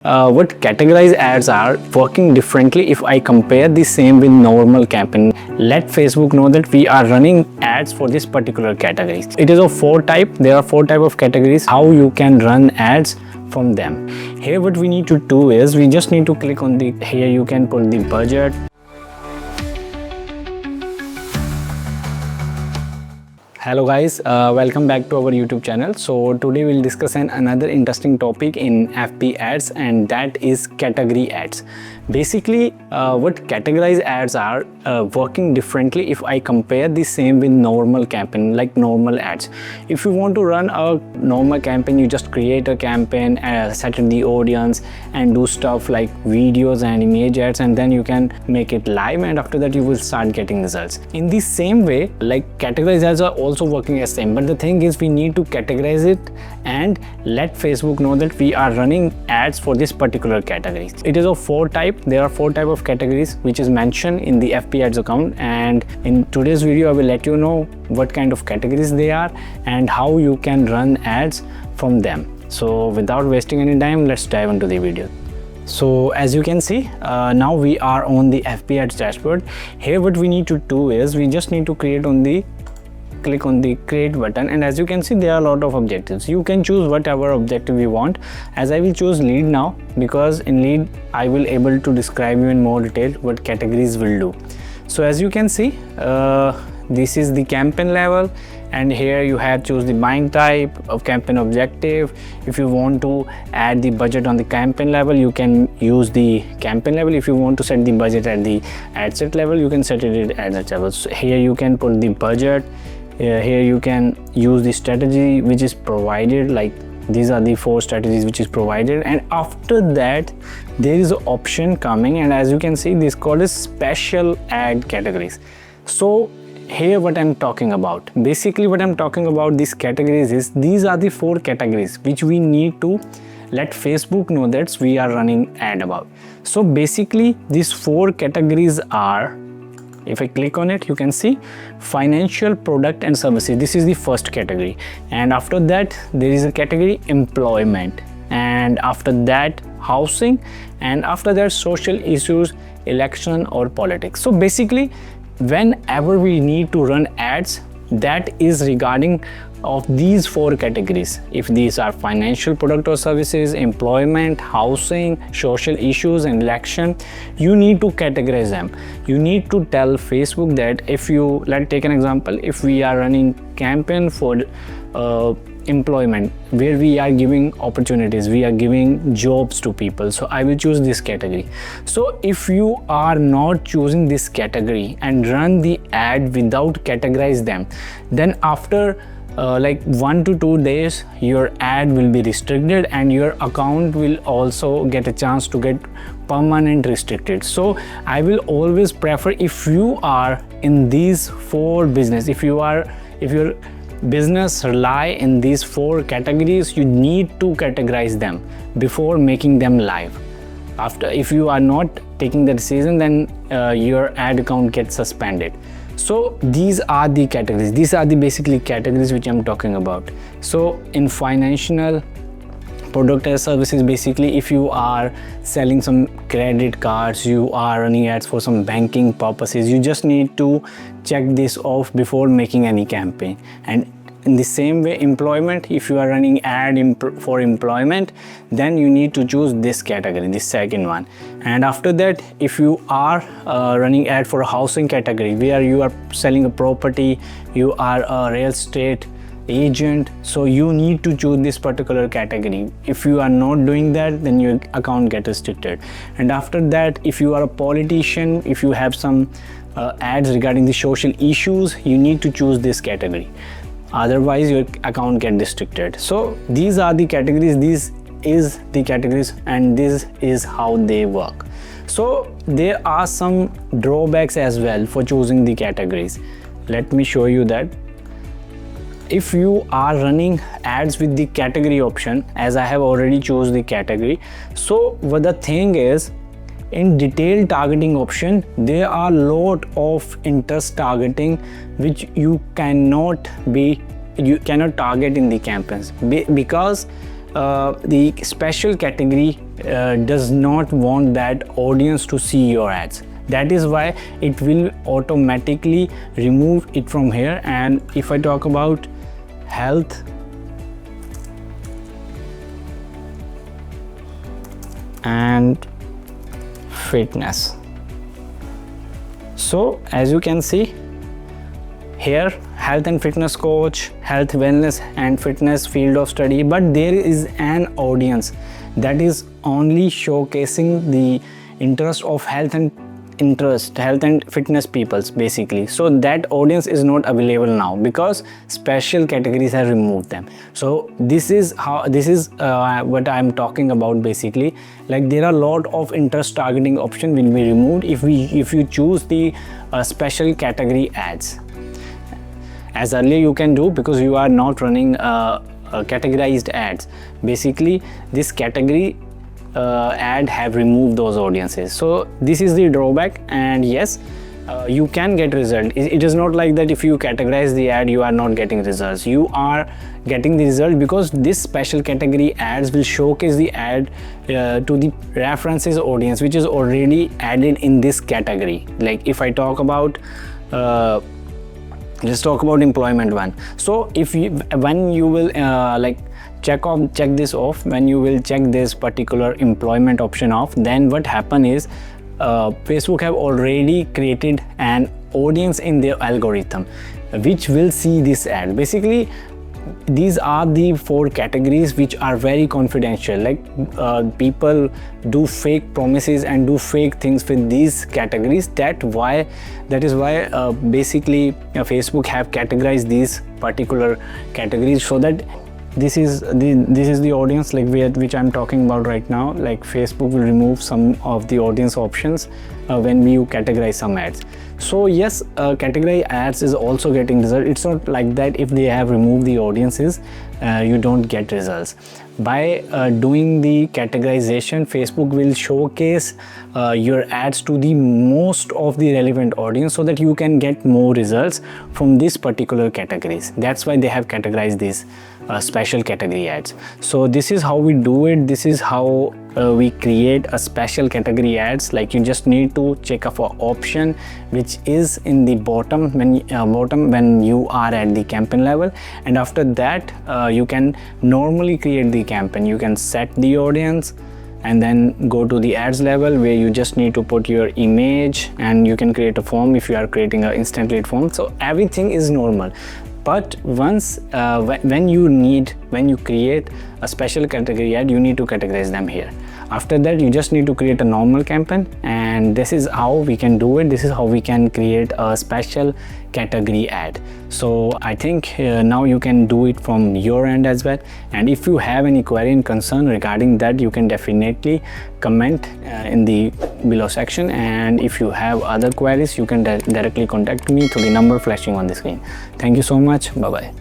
What categorized ads are working differently if I compare the same with normal campaign. Let Facebook know that we are running ads for this particular category. It is of four type. There are four type of categories how you can run ads from them. Here what we need to do is we just need to click on the here you can put the budget. Hello guys, welcome back to our YouTube channel. So today we'll discuss another interesting topic in FB ads, and that is category ads. Basically what categorized ads are working differently if I compare the same with normal campaign, like normal ads. If you want to run a normal campaign, you just create a campaign, set the audience and do stuff like videos and image ads, and then you can make it live, and after that you will start getting results. In the same way, like categorized ads are also working as same, but the thing is we need to categorize it and let Facebook know that we are running ads for this particular category. It is of four type. There are four type of categories which is mentioned in the FB ads account, and in today's video I will let you know what kind of categories they are and how you can run ads from them. So without wasting any time, let's dive into the video. So as you can see, now we are on the FB ads dashboard. Here what we need to do is we just need to click on the create button, and as you can see there are a lot of objectives. You can choose whatever objective you want. As I will choose lead now, because in lead I will able to describe you in more detail what categories will do. So as you can see, this is the campaign level, and here you have choose the buying type of campaign objective. If you want to add the budget on the campaign level, you can use the campaign level. If you want to set the budget at the ad set level, you can set it at that level. So here you can put the budget. Here you can use the strategy which is provided, like these are the four strategies which is provided, and after that there is an option coming, and as you can see this called as special ad categories. So here what I'm talking about, basically what I'm talking about these categories is these are the four categories which we need to let Facebook know that we are running ad about. So basically these four categories are, if I click on it, you can see financial, product and services. This is the first category, and after that there is a category employment, and after that housing, and after that social issues, election or politics. So basically whenever we need to run ads, that is regarding of these four categories. If these are financial, product or services, employment, housing, social issues and election, you need to categorize them. You need to tell Facebook that if you, let's take an example, if we are running campaign for employment, where we are giving opportunities, we are giving jobs to people, so I will choose this category. So if you are not choosing this category and run the ad without categorize them, then after like 1 to 2 days your ad will be restricted, and your account will also get a chance to get permanent restricted. So I will always prefer, if you are in these four business, if your business rely in these four categories, you need to categorize them before making them live. After, if you are not taking the decision, then your ad account gets suspended. So these are the categories. These are the basically categories which I'm talking about. So in financial, product and services, basically if you are selling some credit cards, you are running ads for some banking purposes, you just need to check this off before making any campaign. And in the same way, employment, if you are running ad for employment, then you need to choose this category, this second one. And after that, if you are running ad for a housing category, where you are selling a property, you are a real estate agent, so you need to choose this particular category. If you are not doing that, then your account gets restricted. And after that, if you are a politician, if you have some ads regarding the social issues, you need to choose this category, otherwise your account gets restricted. So these are the categories, this is the categories, and this is how they work. So there are some drawbacks as well for choosing the categories. Let me show you that. If you are running ads with the category option, as I have already chose the category, so what the thing is, in detailed targeting option there are lot of interest targeting which you cannot target in the campaigns, because the special category does not want that audience to see your ads. That is why it will automatically remove it from here. And if I talk about health and fitness, so as you can see here, health and fitness coach, health, wellness and fitness field of study, but there is an audience that is only showcasing the interest of health and fitness peoples basically. So that audience is not available now because special categories have removed them. So this is what I'm talking about basically. Like there are a lot of interest targeting option will be removed if you choose the special category ads, as earlier you can do, because you are not running categorized ads. Basically this category ad have removed those audiences. So this is the drawback. And yes, you can get result. It is not like that if you categorize the ad you are not getting results. You are getting the result because this special category ads will showcase the ad to the references audience which is already added in this category. Like if I talk about let's talk about employment one. So if you, when you will like check this off, when you will check this particular employment option off, then what happen is Facebook have already created an audience in their algorithm which will see this ad. Basically these are the 4 categories which are very confidential. Like people do fake promises and do fake things with these categories. That is why basically Facebook have categorized these particular categories, so that this is the audience like which I'm talking about right now. Like Facebook will remove some of the audience options when you categorize some ads. So yes, category ads is also getting results. It's not like that if they have removed the audiences you don't get results. By doing the categorization, Facebook will showcase your ads to the most of the relevant audience so that you can get more results from these particular categories. That's why they have categorized these special category ads. So this is how we do it. This is how we create a special category ads. Like you just need to check a for option which is in the bottom when you are at the campaign level, and after that you can normally create the campaign. You can set the audience and then go to the ads level where you just need to put your image, and you can create a form if you are creating an instant lead form. So everything is normal. But once when you create a special category ad, you need to categorize them here. After that you just need to create a normal campaign, and this is how we can do it. This is how we can create a special category ad. So I think now you can do it from your end as well. And if you have any query and concern regarding that, you can definitely comment in the below section. And if you have other queries, you can directly contact me through the number flashing on the screen. Thank you so much. Bye bye.